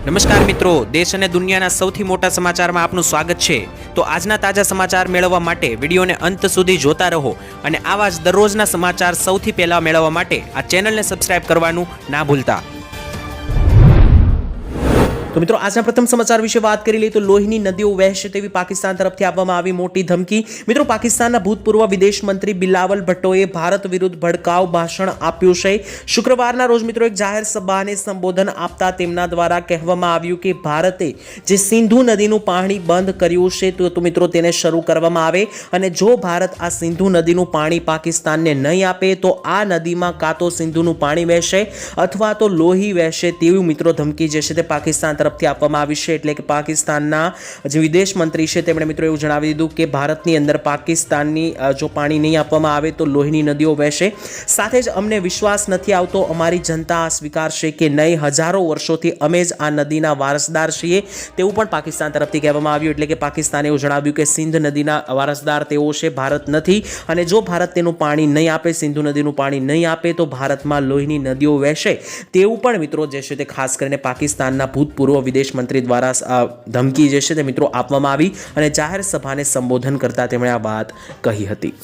નમસ્કાર મિત્રો, દેશ અને દુનિયાના સૌથી મોટા સમાચારમાં આપનું સ્વાગત છે। તો આજના તાજા સમાચાર મેળવવા માટે વિડીયોને અંત સુધી જોતા રહો અને આવા જ દરરોજના સમાચાર સૌથી પહેલા મેળવવા માટે આ ચેનલને સબસ્ક્રાઇબ કરવાનું ના ભૂલતા। તો મિત્રો આજના પ્રથમ સમાચાર વિશે વાત કરી લઈએ તો લોહીની નદીઓ વહેશે તેવી પાકિસ્તાન તરફથી આપવામાં આવી મોટી ધમકી। મિત્રો પાકિસ્તાનના ભૂતપૂર્વ વિદેશ મંત્રી બિલાવલ ભટ્ટોએ ભારત વિરુદ્ધ ભડકાઉ ભાષણ આપ્યું છે। શુક્રવારના રોજ મિત્રો એક જાહેર સભાને સંબોધન આપતા તેમના દ્વારા કહેવામાં આવ્યું કે ભારતે જે સિંધુ નદીનું પાણી બંધ કર્યું છે તો મિત્રો તેને શરૂ કરવામાં આવે અને જો ભારત આ સિંધુ નદીનું પાણી પાકિસ્તાનને નહીં આપે તો આ નદીમાં કાં તો સિંધુનું પાણી વહેશે અથવા તો લોહી વહેશે તેવી મિત્રો ધમકી જે છે તે પાકિસ્તાન તરફથી આપવામાં આવી છે। એટલે કે પાકિસ્તાનના જે વિદેશ મંત્રી છે તેમણે મિત્રો એવું જણાવી દીધું કે ભારતની અંદર પાકિસ્તાનની જો પાણી નહીં આપવામાં આવે તો લોહીની નદીઓ વહેશે। સાથે જ અમને વિશ્વાસ નથી આવતો અમારી જનતા આ સ્વીકારશે કે નહીં, હજારો વર્ષોથી અમે જ આ નદીના વારસદાર છીએ તેવું પણ પાકિસ્તાન તરફથી કહેવામાં આવ્યું। એટલે કે પાકિસ્તાને એવું જણાવ્યું કે સિંધ નદીના વારસદાર તેઓ છે, ભારત નથી, અને જો ભારત તેનું પાણી નહીં આપે, સિંધુ નદીનું પાણી નહીં આપે તો ભારતમાં લોહીની નદીઓ વહેશે તેવું પણ મિત્રો જે છે તે ખાસ કરીને પાકિસ્તાનના ભૂતપૂર્વ વિદેશ મંત્રી દ્વારા ધમકી જે છે તે મિત્રો આપવામાં આવી અને જાહેર સભાને સંબોધન કરતા તેમણે આ વાત કહી હતી।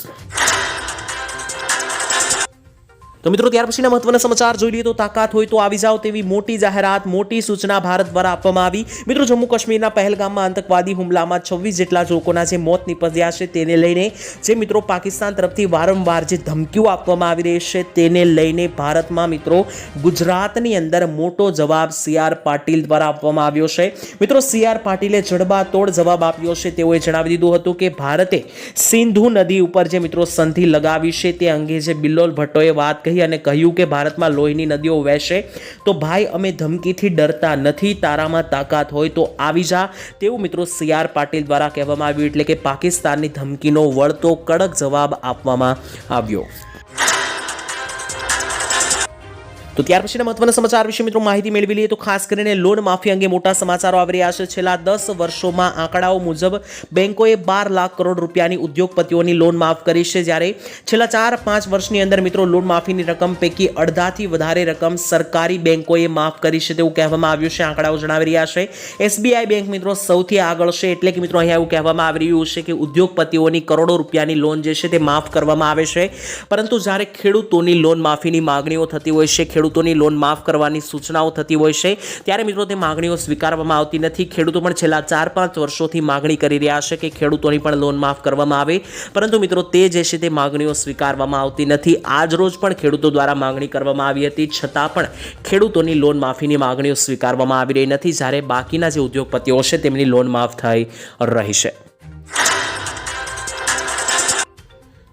તો મિત્રો ત્યાર પછીના મહત્વના સમાચાર જોઈ લઈએ તો તાકાત હોય તો આવી જાઓ તેવી મોટી જાહેરાત, મોટી સૂચના ભારત દ્વારા આપવામાં આવી। મિત્રો જમ્મુ કાશ્મીરના પહેલગામમાં આતંકવાદી હુમલામાં 26 જેટલા લોકોના જે મોત નીપજ્યા છે તેને લઈને જે મિત્રો પાકિસ્તાન તરફથી વારંવાર જે ધમકીઓ આપવામાં આવી રહી છે તેને લઈને ભારતમાં મિત્રો ગુજરાતની અંદર મોટો જવાબ CR પાટીલ દ્વારા આપવામાં આવ્યો છે। મિત્રો CR પાટીલે જડબાતોડ જવાબ આપ્યો છે। તેઓએ જણાવી દીધું હતું કે ભારતે સિંધુ નદી ઉપર જે મિત્રો સંધિ લગાવી છે તે અંગે જે બિલ્લોલ ભટ્ટોએ વાત કહી અને કહ્યું કે ભારતમાં લોહીની નદીઓ વહેશે તો ભાઈ અમે ધમકીથી ડરતા નથી, તારામાં તાકાત હોય તો આવી જા તેવું મિત્રો CR પાટીલ દ્વારા કહેવામાં આવ્યું। એટલે કે પાકિસ્તાનની ધમકીનો વળતો કડક જવાબ આપવામાં આવ્યો। તો ત્યાર પછીના મહત્વના સમાચાર વિશે મિત્રો માહિતી મેળવી લઈએ તો ખાસ કરીને લોન માફી અંગે મોટા સમાચારો આવી રહ્યા છે। છેલ્લા 10 વર્ષોમાં આંકડાઓ મુજબ બેંકોએ 12 લાખ કરોડ રૂપિયાની ઉદ્યોગપતિઓની લોન માફ કરી છે, જ્યારે છેલ્લા 4-5 વર્ષની અંદર મિત્રો લોન માફીની રકમ પૈકી અડધાથી વધારે રકમ સરકારી બેંકોએ માફ કરી છે તેવું કહેવામાં આવ્યું છે। આંકડાઓ જણાવી રહ્યા છે SBI બેંક મિત્રો સૌથી આગળ છે। એટલે કે મિત્રો અહીંયા એવું કહેવામાં આવી રહ્યું છે કે ઉદ્યોગપતિઓની કરોડો રૂપિયાની લોન જે છે તે માફ કરવામાં આવે છે, પરંતુ જ્યારે ખેડૂતોની લોન માફીની માગણીઓ થતી હોય છે, ખેડૂતોની લોન માફ કરવાની સૂચનાઓ થતી હોય છે ત્યારે મિત્રો તે માગણીઓ સ્વીકારવામાં આવતી નથી। ખેડૂતો પણ છેલ્લા 4-5 વર્ષોથી માગણી કરી રહ્યા છે કે ખેડૂતોની પણ લોન માફ કરવામાં આવે, પરંતુ મિત્રો તે જે છે તે માગણીઓ સ્વીકારવામાં આવતી નથી। આજ રોજ પણ ખેડૂતો દ્વારા માગણી કરવામાં આવી હતી, છતાં પણ ખેડૂતોની લોન માફીની માગણીઓ સ્વીકારવામાં આવી રહી નથી, જ્યારે બાકીના જે ઉદ્યોગપતિઓ છે તેમની લોન માફ થઈ રહી છે।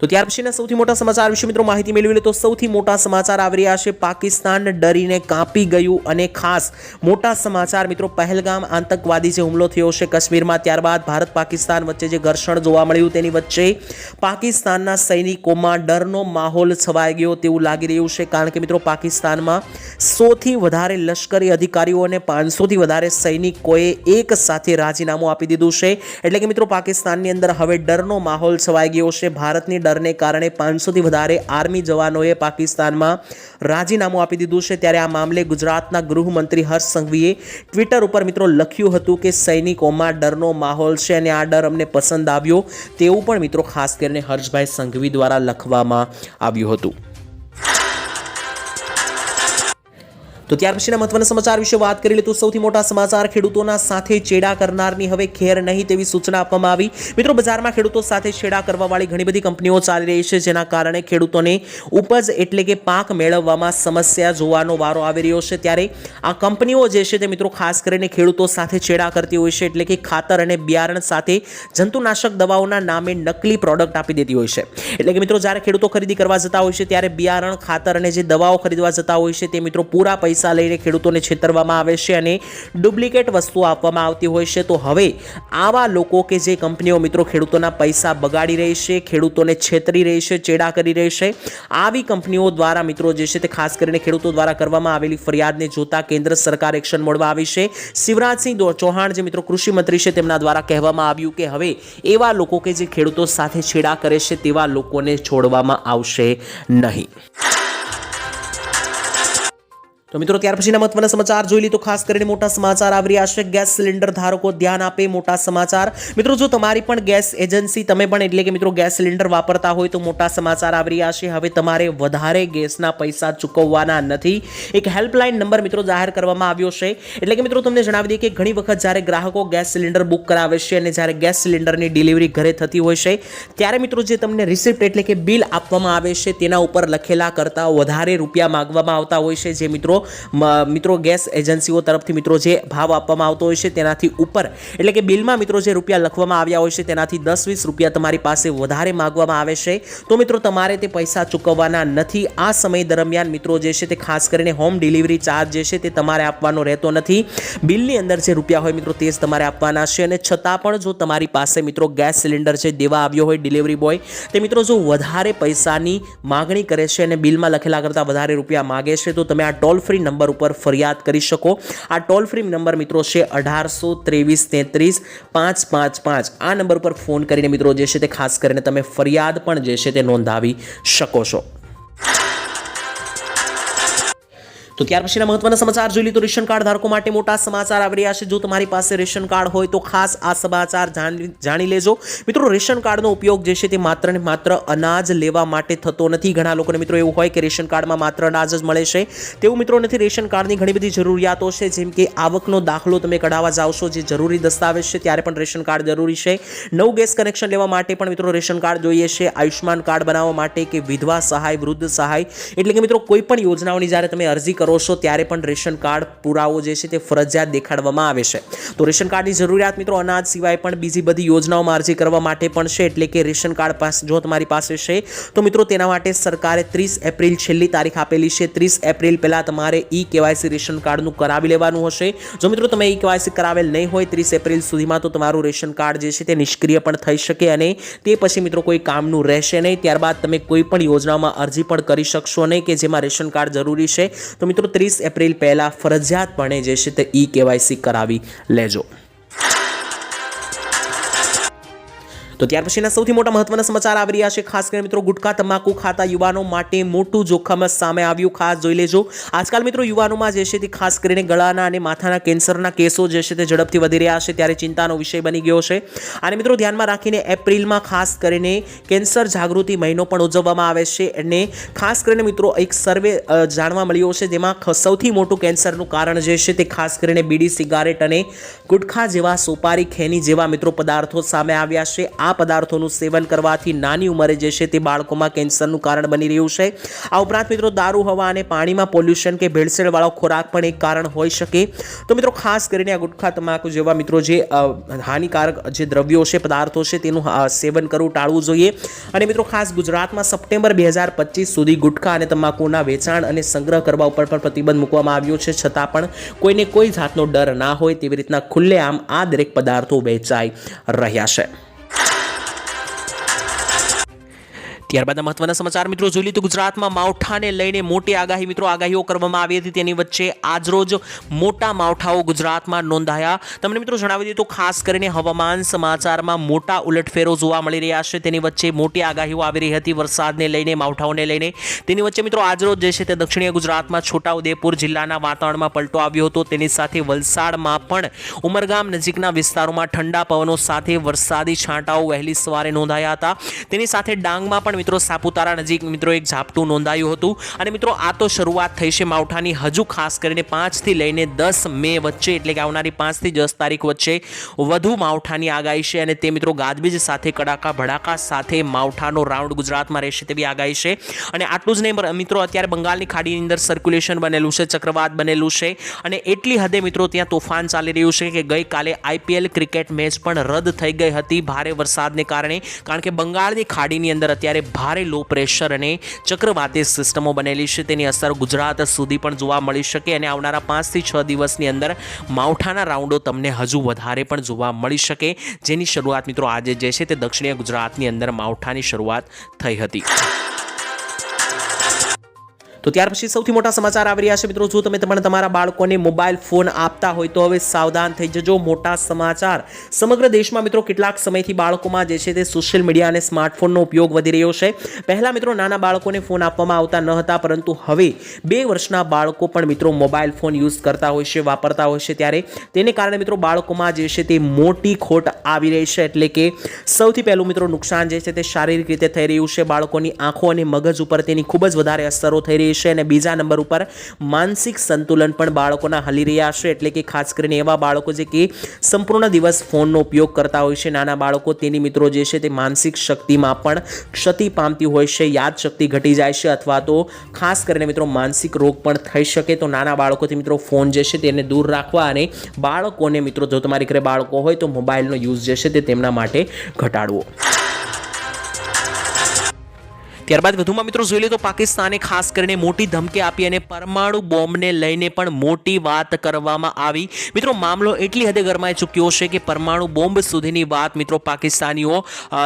તો ત્યાર પછીના સૌથી મોટા સમાચાર વિશે મિત્રો માહિતી મેળવી લે તો સૌથી મોટા સમાચાર આવી રહ્યા છે। પાકિસ્તાન ડરીને કાપી ગયું અને ખાસ મોટા સમાચાર મિત્રો પહેલગામ આતંકવાદી જે હુમલો થયો છે કાશ્મીરમાં, ત્યારબાદ ભારત પાકિસ્તાન વચ્ચે જે ઘર્ષણ જોવા મળ્યું તેની વચ્ચે પાકિસ્તાનના સૈનિકોમાં ડરનો માહોલ છવાઈ ગયો તેવું લાગી રહ્યું છે, કારણ કે મિત્રો પાકિસ્તાનમાં 100થી વધારે લશ્કરી અધિકારીઓ અને 500થી વધારે સૈનિકોએ એક સાથે રાજીનામું આપી દીધું છે। એટલે કે મિત્રો પાકિસ્તાનની અંદર હવે ડરનો માહોલ છવાઈ ગયો છે। ભારતની ડરને કારણે 500થી વધારે આર્મી જવાનોએ પાકિસ્તાનમાં રાજીનામું આપી દીધું છે। ત્યારે આ મામલે ગુજરાતના ગૃહમંત્રી હર્ષ સંઘવીએ ટ્વિટર ઉપર મિત્રો લખ્યું હતું કે સૈનિકોમાં ડરનો માહોલ છે અને આ ડર અમને પસંદ આવ્યો તેવું પણ મિત્રો ખાસ કરીને હર્ષભાઈ સંઘવી દ્વારા લખવામાં આવ્યું હતું। તો ત્યાર પછીના મહત્વના સમાચાર વિશે વાત કરી લે તો સૌથી મોટા સમાચાર ખેડૂતોના સાથે છેડા કરનારની હવે ખેર નહીં તેવી સૂચના આપવામાં આવી। મિત્રો બજારમાં ખેડૂતો સાથે છેડા કરવાવાળી ઘણી બધી કંપનીઓ ચાલી રહી છે, જેના કારણે ખેડૂતોને ઉપજ એટલે કે પાક મેળવવામાં સમસ્યા જોવાનો વારો આવી રહ્યો છે। ત્યારે આ કંપનીઓ જે છે તે મિત્રો ખાસ કરીને ખેડૂતો સાથે છેડા કરતી હોય છે, એટલે કે ખાતર અને બિયારણ સાથે જંતુનાશક દવાઓના નામે નકલી પ્રોડક્ટ આપી દેતી હોય છે। એટલે કે મિત્રો જ્યારે ખેડૂતો ખરીદી કરવા જતા હોય છે ત્યારે બિયારણ, ખાતર અને જે દવાઓ ખરીદવા જતા હોય છે તે મિત્રો પૂરા પૈસા લઈને ખેડૂતોને છેતરવામાં આવે છે અને ડુપ્લિકેટ વસ્તુઓ આપવામાં આવતી હોય છે। તો હવે આવા લોકો કે જે કંપનીઓ મિત્રો ખેડૂતોના પૈસા બગાડી રહી છે, ખેડૂતોને છેતરી રહી છે, ચેડા કરી રહી છે, આવી કંપનીઓ દ્વારા મિત્રો જે છે તે ખાસ કરીને ખેડૂતો દ્વારા કરવામાં આવેલી ફરિયાદને જોતા કેન્દ્ર સરકાર એક્શન મોડમાં આવી છે। શિવરાજસિંહ ચૌહાણ જે મિત્રો કૃષિ મંત્રી છે તેમના દ્વારા કહેવામાં આવ્યું કે હવે એવા લોકો કે જે ખેડૂતો સાથે છેડા કરે છે તેવા લોકોને છોડવામાં આવશે નહીં। તો મિત્રો ત્યાર પછીના મહત્વના સમાચાર જોઈ લી તો ખાસ કરીને મોટા સમાચાર આવી રહ્યા છે ગેસ સિલિન્ડર ધારકો ધ્યાન આપે મોટા સમાચાર મિત્રો જો તમારી પણ ગેસ એજન્સી તમે પણ એટલે કે મિત્રો ગેસ સિલિન્ડર વાપરતા હોય તો મોટા સમાચાર આવી રહ્યા છે હવે તમારે વધારે ગેસના પૈસા ચૂકવવાના નથી એક હેલ્પલાઇન નંબર મિત્રો જાહેર કરવામાં આવ્યો છે એટલે કે મિત્રો તમને જણાવી દઈએ કે ઘણી વખત જ્યારે ગ્રાહકો ગેસ સિલિન્ડર બુક કરાવે છે અને જ્યારે ગેસ સિલિન્ડરની ડિલિવરી ઘરે થતી હોય છે ત્યારે મિત્રો જે તમને રિસિપ્ટ એટલે કે બિલ આપવામાં આવે છે તેના ઉપર લખેલા કરતાં વધારે રૂપિયા માંગવામાં આવતા હોય છે જે મિત્રો ગેસ એજન્સીઓ તરફથી મિત્રો જે ભાવ આપવામાં આવતો હોય છે તેનાથી ઉપર એટલે કે બિલમાં મિત્રો જે રૂપિયા લખવામાં આવ્યા હોય છે તેનાથી 10-20 રૂપિયા તમારી પાસે વધારે માંગવામાં આવે છે તો મિત્રો તમારે તે પૈસા ચૂકવવાના નથી આ સમય દરમિયાન મિત્રો જે છે તે ખાસ કરીને હોમ ડિલિવરી ચાર્જ જે છે તે તમારે આપવાનો રહેતો નથી બિલની અંદર જે રૂપિયા હોય મિત્રો તે જ તમારે આપવાના છે અને છતાં પણ જો તમારી પાસે મિત્રો ગેસ સિલિન્ડર છે દેવા આવ્યો હોય ડિલિવરી બોય તે મિત્રો જો વધારે પૈસાની માંગણી કરે છે અને બિલમાં લખેલા કરતાં વધારે રૂપિયા માંગે છે તો તમે આ ટોલ ફ્રી નંબર ઉપર ફરિયાદ કરી શકો આ ટોલ ફ્રી નંબર મિત્રો છે 1823335555 આ નંબર પર ફોન કરીને મિત્રો જે છે તે ખાસ કરીને તમે ફરિયાદ પણ જે છે તે નોંધાવી શકો છો તો ત્યાર પછીના મહત્વના સમાચાર જોઈ લી તો રેશન કાર્ડ ધારકો માટે મોટા સમાચાર આવી રહ્યા છે જો તમારી પાસે રેશન કાર્ડ હોય તો ખાસ આ સમાચાર જાણી લેજો મિત્રો રેશન કાર્ડનો ઉપયોગ જે છે તે માત્ર ને માત્ર અનાજ લેવા માટે થતો નથી ઘણા લોકોને મિત્રો એવું હોય કે રેશન કાર્ડમાં માત્ર અનાજ જ મળે છે તેવું મિત્રો નથી રેશન કાર્ડની ઘણી બધી જરૂરિયાતો છે જેમ કે આવકનો દાખલો તમે કઢાવવા જાવશો જે જરૂરી દસ્તાવેજ છે ત્યારે પણ રેશન કાર્ડ જરૂરી છે નવું ગેસ કનેક્શન લેવા માટે પણ મિત્રો રેશન કાર્ડ જોઈએ છે આયુષ્માન કાર્ડ બનાવવા માટે કે વિધવા સહાય વૃદ્ધ સહાય એટલે કે મિત્રો કોઈ પણ યોજનાઓની જ્યારે તમે અરજી કરો છો ત્યારે પણ રેશન કાર્ડ પુરાવો જે છે તે ફરજિયાત દેખાડવામાં આવે છે તો રેશન કાર્ડની જરૂરિયાત મિત્રો અનાજ સિવાય પણ બીજી બધી યોજનાઓમાં અરજી કરવા માટે પણ છે એટલે કે રેશન કાર્ડ પાસે જો તમારી પાસે છે તો મિત્રો તેના માટે સરકારે 30 એપ્રિલ છેલ્લી તારીખ આપેલી છે 30 એપ્રિલ પહેલા તમારે કેવાયસી રેશન કાર્ડનું કરાવી લેવાનું હશે જો મિત્રો તમે કેવાયસી કરાવેલ નહીં હોય 30 એપ્રિલ સુધીમાં તો તમારું રેશન કાર્ડ જે છે તે નિષ્ક્રિય પણ થઈ શકે અને તે પછી મિત્રો કોઈ કામનું રહેશે નહીં ત્યારબાદ તમે કોઈ પણ યોજનામાં અરજી પણ કરી શકશો નહીં કે જેમાં રેશન કાર્ડ જરૂરી છે તો મિત્રો 30 એપ્રિલ પહેલા ફરજિયાતપણે જે છે તે કેવાયસી કરાવી લેજો તો ત્યાર પછીના સૌથી મોટા મહત્વના સમાચાર આવી રહ્યા છે ખાસ કરીને મિત્રો ગુટખા તમાકુ ખાતા યુવાનો માટે મોટું જોખમ સામે આવ્યું ખાસ જોઈ લેજો આજકાલ મિત્રો યુવાનોમાં જે છે તે ખાસ કરીને ગળાના અને માથાના કેન્સરના કેસો જે છે તે ઝડપથી વધી રહ્યા છે ત્યારે ચિંતાનો વિષય બની ગયો છે અને મિત્રો ધ્યાનમાં રાખીને એપ્રિલમાં ખાસ કરીને કેન્સર જાગૃતિ મહિનો પણ ઉજવવામાં આવે છે અને ખાસ કરીને મિત્રો એક સર્વે જાણવા મળ્યો છે જેમાં સૌથી મોટું કેન્સરનું કારણ જે છે તે ખાસ કરીને બીડી સિગારેટ અને ગુટખા જેવા સોપારી ખેની જેવા મિત્રો પદાર્થો સામે આવ્યા છે આ પદાર્થોનું સેવન કરવાથી નાની ઉંમરે જે છે તે બાળકોમાં કેન્સરનું કારણ બની રહ્યું છે આ ઉપરાંત મિત્રો દારૂ હવા અને પાણીમાં પોલ્યુશન કે ભેળસેળવાળો ખોરાક પણ એક કારણ હોઈ શકે તો મિત્રો ખાસ કરીને આ ગુટખા તમાકુ જેવા મિત્રો જે હાનિકારક જે દ્રવ્યો છે પદાર્થો છે તેનું સેવન કરવું ટાળવું જોઈએ અને મિત્રો ખાસ ગુજરાતમાં સપ્ટેમ્બર 2025 સુધી ગુટખા અને તમાકુના વેચાણ અને સંગ્રહ કરવા ઉપર પણ પ્રતિબંધ મૂકવામાં આવ્યો છે છતાં પણ કોઈને કોઈ જાતનો ડર ના હોય તેવી રીતના ખુલ્લેઆમ આ દરેક પદાર્થો વેચાઈ રહ્યા છે ત્યારબાદ મહત્વના સમાચાર મિત્રો જોઈ લીધું ગુજરાતમાં માવઠાને લઈને મોટી આગાહી મિત્રો આગાહીઓ કરવામાં આવી હતી તેની વચ્ચે આજરોજ મોટા માવઠાઓ ગુજરાતમાં નોંધાયા તમને મિત્રો જણાવી દીધું ખાસ કરીને હવામાન સમાચારમાં મોટા ઉલટફેરો જોવા મળી રહ્યા છે તેની વચ્ચે મોટી આગાહીઓ આવી રહી હતી વરસાદને લઈને માવઠાઓને લઈને તેની વચ્ચે મિત્રો આજરોજ જે છે તે દક્ષિણીય ગુજરાતમાં છોટાઉદેપુર જિલ્લાના વાતાવરણમાં પલટો આવ્યો હતો તેની સાથે વલસાડમાં પણ ઉમરગામ નજીકના વિસ્તારોમાં ઠંડા પવનો સાથે વરસાદી છાંટાઓ વહેલી સવારે નોંધાયા હતા તેની સાથે ડાંગમાં પણ મિત્રો સાપુતારા નજીક મિત્રો એક ઝાપટું નોંધાયું હતું અને મિત્રો આ તો શરૂઆત થઈ છે માવઠાની હજુ ખાસ કરીને 5 થી લઈને 10 મે વચ્ચે એટલે કે આવનારી 5 થી 10 તારીખ વચ્ચે વધુ માવઠાની આગાહી છે અને તે મિત્રો ગાજવીજ સાથે કડાકા ભડાકા સાથે માવઠાનો રાઉન્ડ ગુજરાતમાં રહેશે તેવી આગાહી છે અને આટલું જ નહીં મિત્રો અત્યારે બંગાળની ખાડીની અંદર સર્ક્યુલેશન બનેલું છે ચક્રવાત બનેલું છે અને એટલી હદે મિત્રો ત્યાં તોફાન ચાલી રહ્યું છે કે ગઈકાલે IPL ક્રિકેટ મેચ પણ રદ થઈ ગઈ હતી ભારે વરસાદને કારણે કારણ કે બંગાળની ખાડીની અંદર અત્યારે ભારે લો પ્રેશર અને ચક્રવાતી સિસ્ટમો બનેલી છે તેની અસર ગુજરાત સુધી પણ જોવા મળી શકે અને આવનારા 5 થી 6 દિવસની અંદર માવઠાના રાઉન્ડો તમને હજુ વધારે પણ જોવા મળી શકે જેની શરૂઆત મિત્રો આજે જે છે તે દક્ષિણીય ગુજરાતની અંદર માવઠાની શરૂઆત થઈ હતી તો ત્યાર પછી સૌથી મોટા સમાચાર આવી રહ્યા છે મિત્રો, જો તમે તમારા બાળકોને મોબાઈલ ફોન આપતા હોય તો હવે સાવધાન થઈ જજો. મોટા સમાચાર, સમગ્ર દેશમાં મિત્રો કેટલાક સમયથી બાળકોમાં જે છે તે સોશિયલ મીડિયા અને સ્માર્ટફોનનો ઉપયોગ વધી રહ્યો છે. પહેલા મિત્રો નાના બાળકોને ફોન આપવામાં આવતા ન હતા, પરંતુ હવે 2 વર્ષના બાળકો પણ મિત્રો મોબાઈલ ફોન યુઝ કરતા હોય છે, વાપરતા હોય છે. ત્યારે તેને કારણે મિત્રો બાળકોમાં જે છે તે મોટી ખોટ આવી રહી છે. એટલે કે સૌથી પહેલું મિત્રો નુકસાન જે છે તે શારીરિક રીતે થઈ રહ્યું છે. બાળકોની આંખો અને મગજ ઉપર તેની ખૂબ જ વધારે અસરો થઈ રહી છે. અને બીજા નંબર ઉપર માનસિક સંતુલન પણ બાળકોના હલી રહ્યા છે. એટલે કે ખાસ કરીને એવા બાળકો જે કે સંપૂર્ણ દિવસ ફોનનો ઉપયોગ કરતા હોય છે, નાના બાળકો, તેની મિત્રો જે છે તે માનસિક શક્તિમાં પણ ક્ષતિ પામતી હોય છે. યાદશક્તિ ઘટી જાય છે, અથવા તો ખાસ કરીને મિત્રો માનસિક રોગ પણ થઈ શકે. તો નાના બાળકોથી મિત્રો ફોન જે છે તેને દૂર રાખવા અને બાળકોને મિત્રો, જો તમારી ઘરે બાળકો હોય તો મોબાઈલનો યુઝ જે છે તે તેમના માટે ઘટાડવો. ત્યારબાદ વધુમાં મિત્રો જોઈ લે તો પાકિસ્તાને ખાસ કરીને મોટી ધમકી આપી અને પરમાણુ બોમ્બને લઈને પણ મોટી વાત કરવામાં આવી. મિત્રો મામલો એટલી હદે ગરમાઈ ચૂક્યો છે કે પરમાણુ બોમ્બ સુધીની વાત મિત્રો પાકિસ્તાનીઓ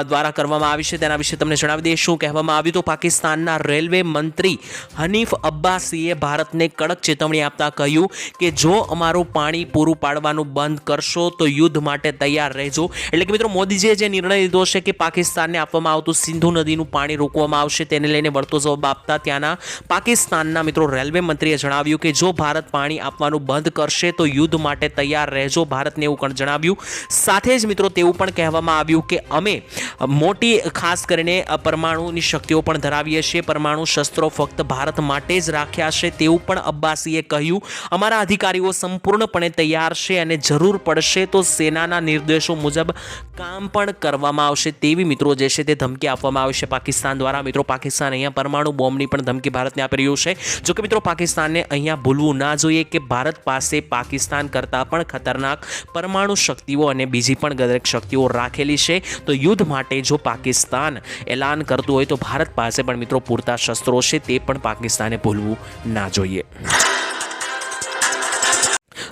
દ્વારા કરવામાં આવી છે. તેના વિશે તમને જણાવી દઈએ શું કહેવામાં આવ્યું. તો પાકિસ્તાનના રેલવે મંત્રી હનીફ અબ્બાસીએ ભારતને કડક ચેતવણી આપતા કહ્યું કે જો અમારું પાણી પૂરું પાડવાનું બંધ કરશો તો યુદ્ધ માટે તૈયાર રહેજો. એટલે કે મિત્રો મોદીજીએ જે નિર્ણય લીધો છે કે પાકિસ્તાનને આપવામાં આવતું સિંધુ નદીનું પાણી રોકવામાં આવશે, તેને લઈને વળતો જવાબ આપતા ત્યાંના પાકિસ્તાનના મિત્રો રેલવે મંત્રીએ જણાવ્યું કે જો ભારત પાણી આપવાનું બંધ કરશે તો યુદ્ધ માટે તૈયાર રહેજો. ભારતને એવું પણ જણાવ્યું. સાથે જ મિત્રો તેવું પણ કહેવામાં આવ્યું કે અમે મોટી ખાસ કરીને પરમાણુની શક્તિઓ પણ ધરાવીએ છીએ. પરમાણુ શસ્ત્રો ફક્ત ભારત માટે જ રાખ્યા છે તેવું પણ અબ્બાસીએ કહ્યું. અમારા અધિકારીઓ સંપૂર્ણપણે તૈયાર છે અને જરૂર પડશે તો સેનાના નિર્દેશો મુજબ કામ પણ કરવામાં આવશે તેવી મિત્રો જે છે તે ધમકી આપવામાં આવી છે પાકિસ્તાન દ્વારા. મિત્રો પાકિસ્તાન અહીંયા પરમાણુ બોમ્બની પણ ધમકી ભારતને આપી રહ્યું છે. જો કે મિત્રો પાકિસ્તાનને અહીંયા ભૂલવું ના જોઈએ કે ભારત પાસે પાકિસ્તાન કરતાં પણ ખતરનાક પરમાણુ શક્તિઓ અને બીજી પણ દરેક શક્તિઓ રાખેલી છે. તો યુદ્ધ માટે જો પાકિસ્તાન એલાન કરતું હોય તો ભારત પાસે પણ મિત્રો પૂરતા શસ્ત્રો છે, તે પણ પાકિસ્તાને ભૂલવું ના જોઈએ.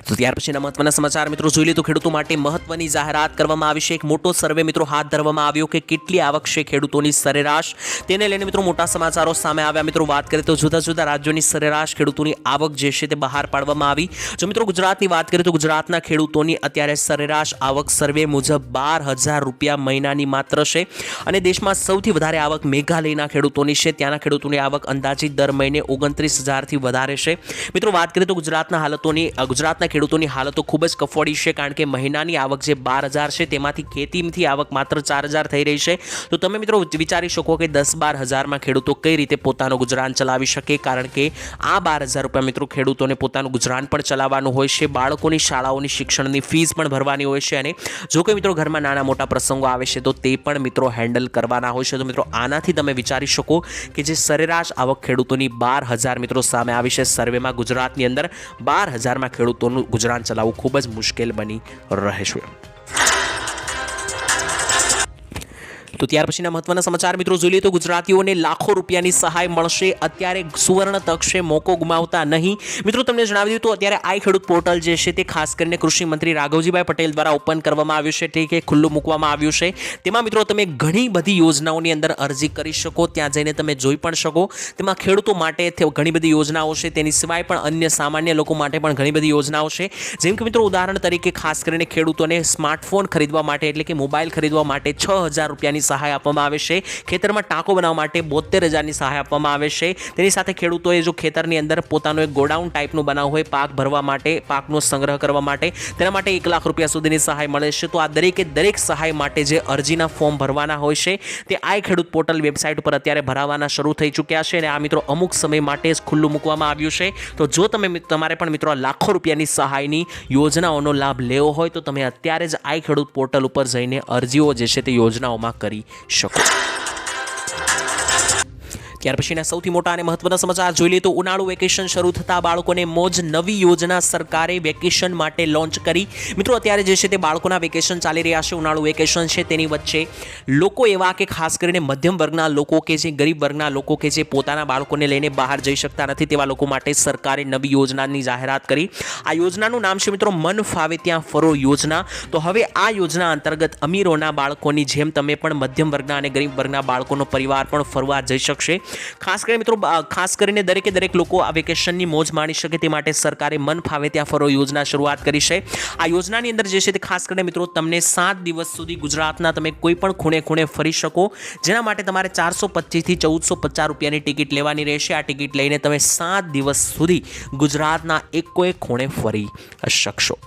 તો ત્યાર પછીના મહત્વના સમાચાર મિત્રો જોઈ લે તો ખેડૂતો માટે મહત્વની જાહેરાત કરવામાં આવી છે. એક મોટો સર્વે મિત્રો હાથ ધરવામાં આવ્યો કે કેટલી આવક છે ખેડૂતોની સરેરાશ, તેને લઈને મિત્રો મોટા સમાચારો સામે આવ્યા. મિત્રો વાત કરીએ તો જુદા જુદા રાજ્યોની સરેરાશ ખેડૂતોની આવક જે છે તે બહાર પાડવામાં આવી. જો મિત્રો ગુજરાતની વાત કરીએ તો ગુજરાતના ખેડૂતોની અત્યારે સરેરાશ આવક સર્વે મુજબ 12,000 રૂપિયા મહિનાની માત્ર છે. અને દેશમાં સૌથી વધારે આવક મેઘાલયના ખેડૂતોની છે. ત્યાંના ખેડૂતોની આવક અંદાજિત દર મહિને 29,000થી વધારે છે. મિત્રો વાત કરીએ તો ગુજરાતના ખેડૂતોની હાલતો ખૂબ જ કફોડી છે, કારણ કે મહિનાની આવક જે 12,000 છે તેમાંથી ખેતીથી આવક માત્ર 4,000 થઈ રહી છે. તો તમે મિત્રો વિચારી શકો કે 10-12 હજારમાં ખેડૂતો કઈ રીતે પોતાનું ગુજરાન ચલાવી શકે, કારણ કે આ 12,000 રૂપિયા મિત્રો ખેડૂતોને પોતાનું ગુજરાન પણ ચલાવવાનું હોય છે, બાળકોની શાળાઓની શિક્ષણની ફીસ પણ ભરવાની હોય છે, અને જો કોઈ મિત્રો ઘરમાં નાના મોટા પ્રસંગો આવે છે તો તે પણ મિત્રો હેન્ડલ કરવાના હોય છે. તો મિત્રો આનાથી તમે વિચારી શકો કે જે સરેરાશ આવક ખેડૂતોની 12,000 મિત્રો સામે આવી છે સર્વેમાં. ગુજરાતની અંદર 12,000માં ખેડૂતોનું ગુજરાન ચલાવવું ખૂબ જ મુશ્કેલ બની રહે છે. તો ત્યાર પછીના મહત્વના સમાચાર મિત્રો જોઈ લઈએ તો ગુજરાતીઓને લાખો રૂપિયાની સહાય મળશે. અત્યારે સુવર્ણ તક છે, મોકો ગુમાવતા નહીં. મિત્રો તમને જણાવી દીધું તો અત્યારે આઈ ખેડૂત પોર્ટલ જે છે તે ખાસ કરીને કૃષિ મંત્રી રાઘવજીભાઈ પટેલ દ્વારા ઓપન કરવામાં આવ્યું છે, તે કે ખુલ્લું મૂકવામાં આવ્યું છે. તેમાં મિત્રો તમે ઘણી બધી યોજનાઓની અંદર અરજી કરી શકો, ત્યાં જઈને તમે જોઈ પણ શકો. તેમાં ખેડૂતો માટે ઘણી બધી યોજનાઓ છે, તેની સિવાય પણ અન્ય સામાન્ય લોકો માટે પણ ઘણી બધી યોજનાઓ છે. જેમ કે મિત્રો ઉદાહરણ તરીકે ખાસ કરીને ખેડૂતોને સ્માર્ટફોન ખરીદવા માટે એટલે કે મોબાઈલ ખરીદવા માટે 6,000 રૂપિયાની સહાય આપવામાં આવે છે. ખેતરમાં ટાંકો બનાવવા માટે 72,000ની સહાય આપવામાં આવે છે. તેની સાથે ખેડૂતોએ જો ખેતરની અંદર પોતાનું એક ગોડાઉન ટાઈપનું બનાવવું હોય પાક ભરવા માટે, પાકનો સંગ્રહ કરવા માટે, તેના માટે 1 લાખ રૂપિયા સુધીની સહાય મળે છે. તો આ દરેક સહાય માટે જે અરજીના ફોર્મ ભરવાના હોય છે તે આઈ ખેડૂત પોર્ટલ વેબસાઇટ ઉપર અત્યારે ભરાવાના શરૂ થઈ ચૂક્યા છે, અને આ મિત્રો અમુક સમય માટે જ ખુલ્લું મૂકવામાં આવ્યું છે. તો જો તમારે પણ મિત્રો લાખો રૂપિયાની સહાયની યોજનાઓનો લાભ લેવો હોય તો તમે અત્યારે જ આઈ ખેડૂત પોર્ટલ ઉપર જઈને અરજીઓ જે છે તે યોજનાઓમાં કરી શકો. ત્યાર પછીના સૌથી મોટા અને મહત્વના સમાચાર જોઈ લઈએ તો ઉનાળુ વેકેશન શરૂ થતા બાળકોને મોજ નવી યોજના સરકારે વેકેશન માટે લોન્ચ કરી. મિત્રો અત્યારે જે છે તે બાળકોના વેકેશન ચાલી રહ્યા છે, ઉનાળુ વેકેશન છે, તેની વચ્ચે લોકો એવા કે ખાસ કરીને મધ્યમ વર્ગના લોકો કે જે ગરીબ વર્ગના લોકો કે જે પોતાના બાળકોને લઈને બહાર જઈ શકતા નથી, તેવા લોકો માટે સરકારે નવી યોજનાની જાહેરાત કરી. આ યોજનાનું નામ છે મિત્રો મન ફાવે ત્યાં ફરો યોજના. તો હવે આ યોજના અંતર્ગત અમીરોના બાળકોની જેમ તમે પણ મધ્યમ વર્ગના અને ગરીબ વર્ગના બાળકોનો પરિવાર પણ ફરવા જઈ શકશે. ખાસ કરીને મિત્રો ખાસ કરીને દરેક લોકો આ વેકેશનની મોજ માણી શકે તે માટે સરકારે મન ફાવે ત્યાં ફરો યોજના શરૂઆત કરી છે. આ યોજનાની અંદર જે છે તે ખાસ કરીને મિત્રો તમને 7 દિવસ સુધી ગુજરાતના તમે કોઈ પણ ખૂણે ફરી શકો, જેના માટે તમારે 425 થી 1450 રૂપિયાની ટિકિટ લેવાની રહેશે. આ ટિકિટ લઈને તમે 7 દિવસ સુધી ગુજરાતના એકોએક ખૂણે ફરી શકશો.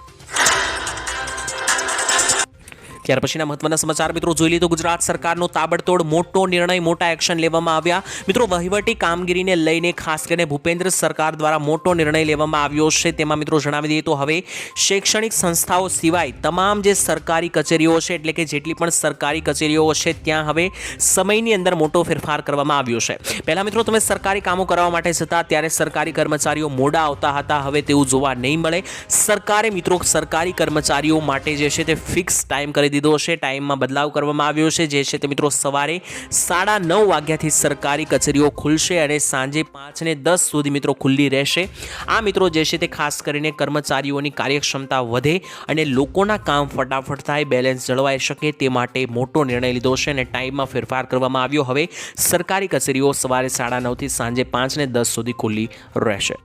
ત્યાર પછીના મહત્વના સમાચાર મિત્રો જોઈ લીધો. ગુજરાત સરકારનો તાબડતોડ મોટો નિર્ણય, મોટા એક્શન લેવામાં આવ્યા. મિત્રો વહીવટી કામગીરીને લઈને ખાસ કરીને ભૂપેન્દ્ર સરકાર દ્વારા મોટો નિર્ણય લેવામાં આવ્યો છે. તેમાં મિત્રો જણાવી દઈએ તો હવે શૈક્ષણિક સંસ્થાઓ સિવાય તમામ જે સરકારી કચેરીઓ છે, એટલે કે જેટલી પણ સરકારી કચેરીઓ છે ત્યાં હવે સમયની અંદર મોટો ફેરફાર કરવામાં આવ્યો છે. પહેલા મિત્રો તમે સરકારી કામો કરવા માટે જતા ત્યારે સરકારી કર્મચારીઓ મોડા આવતા હતા, હવે તેવું જોવા નહીં મળે. સરકારે મિત્રો સરકારી કર્મચારીઓ માટે જે છે તે ફિક્સ ટાઈમ કરી દીધો છે. ટાઈમમાં બદલાવ કરવામાં આવ્યો છે, જે છે તે મિત્રો સવારે 9:30 વાગ્યાથી સરકારી કચેરીઓ ખુલશે અને સાંજે 5:10 સુધી મિત્રો ખુલ્લી રહેશે. આ મિત્રો જે છે તે ખાસ કરીને કર્મચારીઓની કાર્યક્ષમતા વધે અને લોકોના કામ ફટાફટ થાય, બેલેન્સ જળવાઈ શકે તે માટે મોટો નિર્ણય લીધો છે અને ટાઈમમાં ફેરફાર કરવામાં આવ્યો. હવે સરકારી કચેરીઓ સવારે 9:30 થી સાંજે 5:10 સુધી ખુલ્લી રહેશે.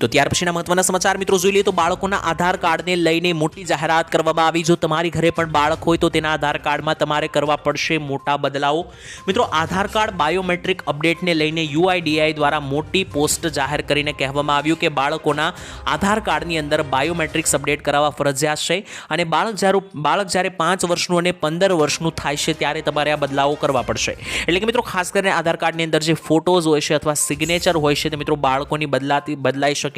તો ત્યાર પછીના મહત્વના સમાચાર મિત્રો જોઈ લઈએ તો બાળકોના આધાર કાર્ડને લઈને મોટી જાહેરાત કરવામાં આવી. જો તમારી ઘરે પણ બાળક હોય તો તેના આધાર કાર્ડમાં તમારે કરવા પડશે મોટા બદલાવો. મિત્રો આધાર કાર્ડ બાયોમેટ્રિક અપડેટને લઈને UIDAI દ્વારા મોટી પોસ્ટ જાહેર કરીને કહેવામાં આવ્યું કે બાળકોના આધાર કાર્ડની અંદર બાયોમેટ્રિક્સ અપડેટ કરાવવા ફરજિયાત છે અને બાળક જ્યારે 5 વર્ષનું અને 15 વર્ષનું થાય છે ત્યારે તમારે આ બદલાવો કરવા પડશે. એટલે કે મિત્રો ખાસ કરીને આધાર કાર્ડની અંદર જે ફોટોઝ હોય છે અથવા સિગ્નેચર હોય છે તે મિત્રો બાળકોની બદલાઈ શકે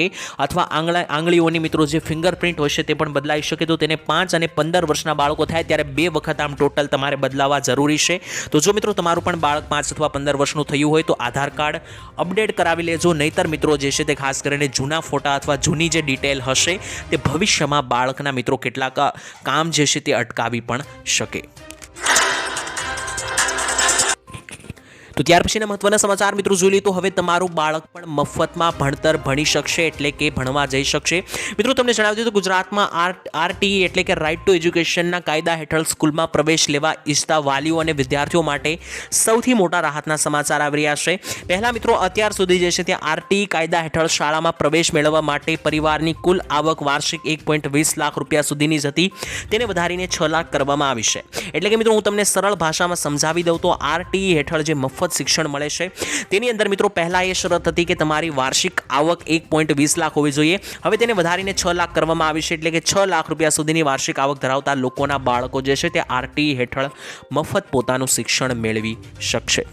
અથવા આંગળીઓની મિત્રો જે ફિંગરપ્રિન્ટ હોય છે તે પણ બદલાઈ શકે. તો તેને 5 અને 15 વર્ષના બાળકો થાય ત્યારે 2 વખત આમ ટોટલ તમારે બદલાવવા જરૂરી છે. તો જો મિત્રો તમારું પણ બાળક 5 અથવા 15 વર્ષનું થયું હોય તો આધાર કાર્ડ અપડેટ કરાવી લેજો. નહીતર મિત્રો જે છે તે ખાસ કરીને જૂના ફોટા અથવા જૂની જે ડિટેલ હશે તે ભવિષ્યમાં બાળકના મિત્રો કેટલાક કામ જે છે તે અટકાવી પણ શકે. તો ત્યાર પછીના મહત્વના સમાચાર મિત્રો જોઈ લઈએ તો હવે તમારું બાળક પણ મફતમાં ભણતર ભણી શકશે, એટલે કે ભણવા જઈ શકશે. મિત્રો તમને જણાવી દઉં તો ગુજરાતમાં RTE એટલે કે રાઇટ ટુ એજ્યુકેશનના કાયદા હેઠળ સ્કૂલમાં પ્રવેશ લેવા ઈચ્છતા વાલીઓ અને વિદ્યાર્થીઓ માટે સૌથી મોટા રાહતના સમાચાર આવી રહ્યા છે. પહેલા મિત્રો અત્યાર સુધી જે છે ત્યાં RTE કાયદા હેઠળ શાળામાં પ્રવેશ મેળવવા માટે પરિવારની કુલ આવક વાર્ષિક 1.20 લાખ રૂપિયા સુધીની જ હતી, તેને વધારીને 6 લાખ કરવામાં આવી છે. એટલે કે મિત્રો હું તમને સરળ ભાષામાં સમજાવી દઉં તો RTE હેઠળ જે મફત શિક્ષણ મળે છે તેની અંદર મિત્રો પહેલા એ શરત હતી કે તમારી વાર્ષિક આવક 1.20 લાખ હોવી જોઈએ. હવે તેને વધારીને 6 લાખ કરવામાં આવી છે, એટલે કે 6 લાખ રૂપિયા સુધીની વાર્ષિક આવક ધરાવતા લોકોના બાળકો જે છે તે RTE હેઠળ મફત પોતાનું શિક્ષણ મેળવી શકશે.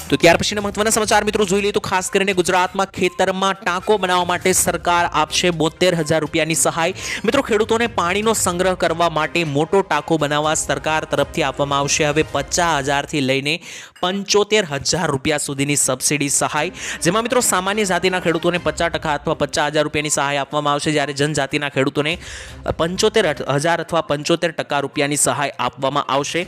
તો ત્યાર પછીના મહત્વના સમાચાર મિત્રો જોઈ લઈએ તો ખાસ કરીને ગુજરાતમાં ખેતરમાં ટાંકો બનાવવા માટે સરકાર આપશે 72,000 રૂપિયાની સહાય. મિત્રો ખેડૂતોને પાણીનો સંગ્રહ કરવા માટે મોટો ટાંકો બનાવવા સરકાર તરફથી આપવામાં આવશે હવે 50,000 થી લઈને 75,000 રૂપિયા સુધીની સબસિડી સહાય, જેમાં મિત્રો સામાન્ય જાતિના ખેડૂતોને 50% અથવા 50,000 રૂપિયાની સહાય આપવામાં આવશે, જ્યારે જનજાતિના ખેડૂતોને 75,000 અથવા 75% રૂપિયાની સહાય આપવામાં આવશે.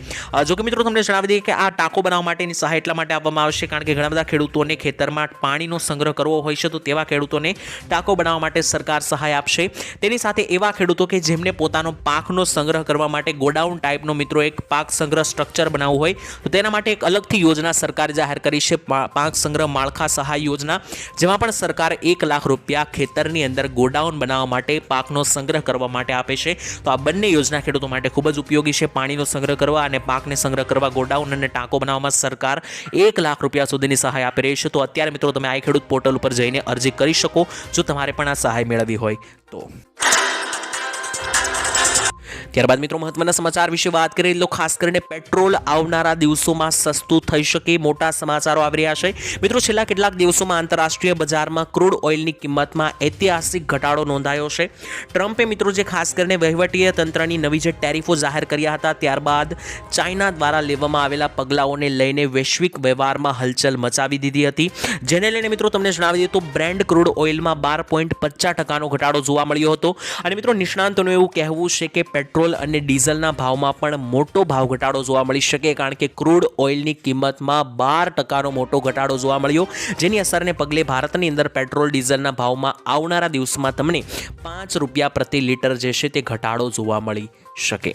જો કે મિત્રો તમને જણાવી દઈએ કે આ ટાંકો બનાવવા માટેની સહાય એટલા માટે આપવામાં આવશે કારણ કે ઘણા બધા ખેડૂતોને ખેતરમાં પાણીનો સંગ્રહ કરવો હોય છે, તો તેવા ખેડૂતોને ટાંકો બનાવવા માટે સરકાર સહાય આપશે. તેની સાથે એવા ખેડૂતો કે જેમને પોતાનો પાકનો સંગ્રહ કરવા માટે ગોડાઉન ટાઈપનો મિત્રો એક પાક સંગ્રહ સ્ટ્રક્ચર બનાવવું હોય તો તેના માટે એક અલગથી યોજના સરકાર જાહેર કરી છે, પાક સંગ્રહ માળખા સહાય યોજના, જેમાં પણ સરકાર 1 લાખ રૂપિયા ખેતરની અંદર ગોડાઉન બનાવવા માટે પાકનો સંગ્રહ કરવા માટે આપે છે. તો આ બંને યોજના ખેડૂતો માટે ખૂબ જ ઉપયોગી છે. પાણીનો સંગ્રહ કરવા અને પાકને સંગ્રહ કરવા ગોડાઉન અને ટાંકો બનાવવામાં સરકાર 1 લાખ રૂપિયા સુધીની સહાય આપી રહી છે. તો અત્યારે મિત્રો તમે આ ખેડૂત પોર્ટલ ઉપર જઈને અરજી કરી શકો જો તમારે પણ આ સહાય મેળવવી હોય તો. ત્યારબાદ મિત્રો મહત્વના સમાચાર વિશે વાત કરીએ તો ખાસ કરીને પેટ્રોલ આવનારા દિવસોમાં સસ્તું થઈ શકે મોટા સમાચારો આવી રહ્યા છે. મિત્રો છેલ્લા કેટલાક દિવસોમાં આંતરરાષ્ટ્રીય બજારમાં ક્રૂડ ઓઇલની કિંમતમાં ઐતિહાસિક ઘટાડો નોંધાયો છે. ટ્રમ્પે મિત્રો જે ખાસ કરીને વહીવટીય તંત્રની નવી જે ટેરિફો જાહેર કર્યા હતા ત્યારબાદ ચાઇના દ્વારા લેવામાં આવેલા પગલાઓને લઈને વૈશ્વિક વ્યવહારમાં હલચલ મચાવી દીધી હતી, જેને લઈને મિત્રો તમને જણાવી દઈએ તો બ્રેન્ટ ક્રૂડ ઓઇલમાં 12.50% ઘટાડો જોવા મળ્યો હતો. અને મિત્રો નિષ્ણાંતોનું એવું કહેવું છે કે પેટ્રોલ અને ડીઝલના ભાવમાં પણ મોટો ભાવ ઘટાડો જોવા મળી શકે, કારણ કે ક્રૂડ ઓઇલની કિંમતમાં 12% મોટો ઘટાડો જોવા મળ્યો, જેની અસરને પગલે ભારતની અંદર પેટ્રોલ ડીઝલના ભાવમાં આવનારા દિવસમાં તમને 5 રૂપિયા પ્રતિ લીટર જે છે તે ઘટાડો જોવા મળી શકે.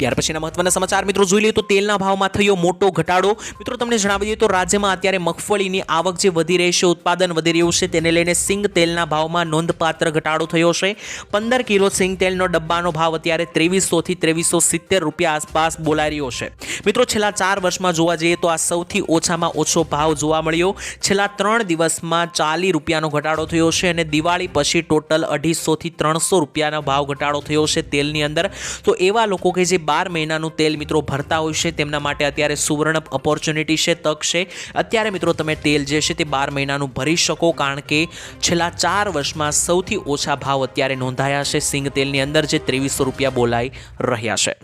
ત્યાર પછીના મહત્વના સમાચાર મિત્રો જોઈ લઈએ તો તેલના ભાવમાં થયો મોટો ઘટાડો. મિત્રો તમને જણાવી દઈએ તો રાજ્યમાં અત્યારે મગફળીની આવક જે વધી રહી છે, ઉત્પાદન વધી રહ્યું છે, તેને લઈને સિંગ તેલના ભાવમાં નોંધપાત્ર ઘટાડો થયો છે. 15 કિલો સિંગ તેલનો ડબ્બાનો ભાવ અત્યારે 2300 થી 2370 રૂપિયા આસપાસ બોલાઈ રહ્યો છે. મિત્રો છેલ્લા 4 વર્ષમાં જોવા જઈએ તો આ સૌથી ઓછામાં ઓછો ભાવ જોવા મળ્યો. છેલ્લા 3 દિવસમાં 40 રૂપિયાનો ઘટાડો થયો છે અને દિવાળી પછી ટોટલ 250 થી 300 રૂપિયાનો ભાવ ઘટાડો થયો છે તેલની અંદર. તો એવા લોકો કે જે 12 મહિનાનું તેલ મિત્રો ભરતા હોય છે તેમના માટે અત્યારે સુવર્ણ ઓપોર્ચ્યુનિટી છે, તક છે. અત્યારે મિત્રો તમે તેલ જે છે તે 12 મહિનાનું ભરી શકો, કારણ કે છેલ્લા 4 વર્ષમાં સૌથી ઓછા ભાવ અત્યારે નોંધાયા છે સિંગ તેલની અંદર, જે 2300 રૂપિયા બોલાઈ રહ્યા છે.